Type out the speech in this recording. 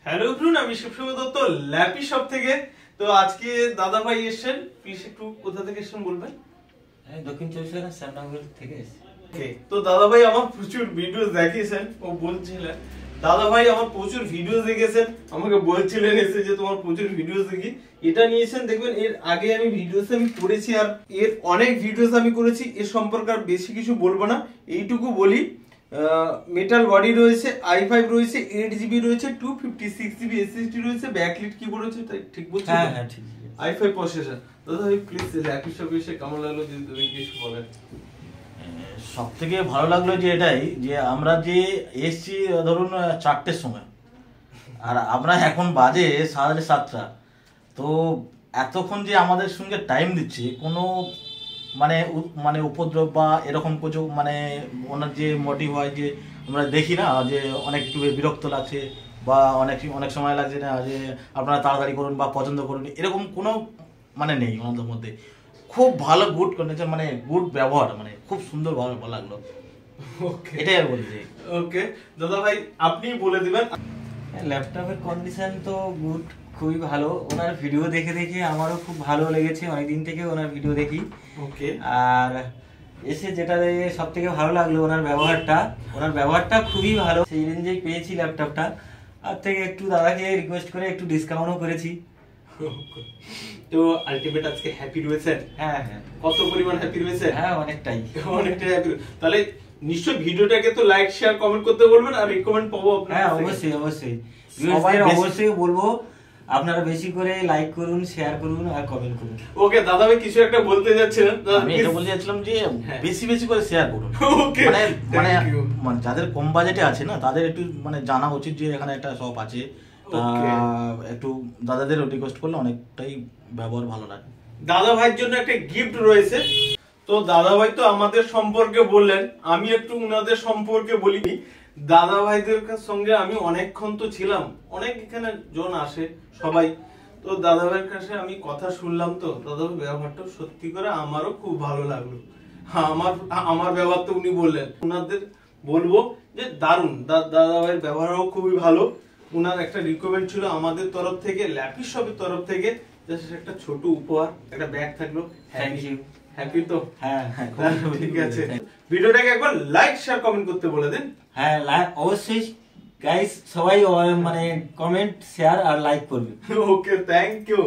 Hello everyone, আমি শিবশুভ Dutta lappy shop থেকে। তো আজকে দাদা ভাই এসেছেন, প্লিজ একটু কোথা থেকে এসেছেন বলবেন? দক্ষিণ চব্বিশ পরগনা শ্যামনগর থেকে এসেছি। ওকে, তো দাদা ভাই আমার প্রচুর ভিডিও দেখিয়েছেন, ও বলছিলেন দাদা ভাই আমার প্রচুর ভিডিও দেখেছেন, আমাকে বলছিলেন এসে যে তোমার প্রচুর ভিডিও দেখি। এটা নিয়েছেন, দেখবেন এর আগে আমি ভিডিওস আমি করেছি আর এর অনেক ভিডিওস আমি করেছি, এর সম্পর্কে আর বেশি কিছু বলবো না, এইটুকু বলি মেটাল বডি রয়েছে, i5 রয়েছে, 8GB রয়েছে, 256GB SSD রয়েছে, ব্যাকলিট কিবোর্ড রয়েছে, তাই ঠিক বলছি? হ্যাঁ হ্যাঁ ঠিক। i5 processor. দাদা ভাই প্লিজ ল্যাপি শপে এসে কেমন লাগলো যদি তুমি কিছু বলেন। সব থেকে ভালো লাগলো যে এটাই যে আমরা যে এসছি ধরুন 4টের সময়, আর আমরা এখন বাজে 7:30। তো এতক্ষণ যে আমাদের সঙ্গে টাইম দিচ্ছে, কোনো মানে উপদ্রব বা এরকম কিছু মানে ওনার যে মোটিভ হয় যে আমরা দেখি না যে অনেক বিরক্ত লাগছে বা অনেক সময় লাগছে না যে আপনারা তাড়াতাড়ি করুন বা পছন্দ করুন, এরকম কোনো মানে নেই ওনাদের মধ্যে। খুব ভালো গুড কন্ডিশন, মানে গুড ব্যবহার, মানে খুব সুন্দর ভালো লাগলো। ওকে, এটাই আর বলছি। ওকে দাদা ভাই আপনি বলে দিবেন। ল্যাপটপের কন্ডিশন তো গুড, খুবই ভালো। ওনার ভিডিও দেখে দেখে আমারও খুব ভালো লেগেছে, অনেকদিন থেকে ওনার ভিডিও দেখি। ওকে, আর এসে যেটা সব থেকে ভালো লাগলো ওনার ব্যবহারটা খুবই ভালো। সেই রেঞ্জেই পেয়েছি ল্যাপটপটা। আর থেকে একটু দাদাকে রিকোয়েস্ট করে একটু ডিসকাউন্টও করেছি। তো আলটিমেট আজকে হ্যাপি রয়েছেন? হ্যাঁ হ্যাঁ। কত পরিমাণ হ্যাপি রয়েছে? হ্যাঁ অনেকটাই হ্যাপি। তাহলে নিশ্চয়ই ভিডিওটাকে তো লাইক শেয়ার কমেন্ট করতে বলবেন আর রিকমেন্ড পাবো আপনার। হ্যাঁ অবশ্যই সবাই অবশ্যই বলবো আপনারা বেশি করে লাইক করুন, শেয়ার করুন আর কমেন্ট করুন। ওকে দাদা ভাই কিছু একটা বলতে যাচ্ছিলেন? আমি এটা বলতে যাচ্ছিলাম যে বেশি বেশি করে শেয়ার করুন। ওকে, মানে যাদের কম বাজেটে আছে না, তাদের একটু মানে জানা উচিত যে এখানে একটা শপ আছে। একটু দাদাদের রিকোয়েস্ট করলে অনেকটাই ব্যবহার ভালো লাগে। দাদা ভাইয়ের জন্য একটা গিফট রয়েছে। তো দাদা ভাই তো আমাদের সম্পর্কে বললেন, আমি একটু উনাদের সম্পর্কে বলি। দাদা ভাইদের সঙ্গে আমি অনেকক্ষণ তো ছিলাম, অনেক এখানে জন আসে সবাই। তো দাদা ভাইয়ের কাছে আমি কথা শুনলাম, তো দাদা ভাই ব্যবহারটা সত্যি করে আমারও খুব ভালো লাগলো। আমার ব্যবহার তো উনি বললেন, উনাদের বলবো যে দারুণ, দাদা ভাইয়ের ব্যবহারও খুবই ভালো। উনার একটা রিকমেন্ড ছিল আমাদের তরফ থেকে, ল্যাপি শপের তরফ থেকে, একটা ছোট উপহার, একটা ব্যাগ থাকলো। Thank you. হ্যাপি তো? হ্যাঁ ঠিক আছে। ভিডিওটাকে একবার লাইক শেয়ার কমেন্ট করতে বলে দেন। হ্যাঁ অবশ্যই গাইস, সবাই মানে কমেন্ট শেয়ার আর লাইক করবে। ওকে, থ্যাংক ইউ।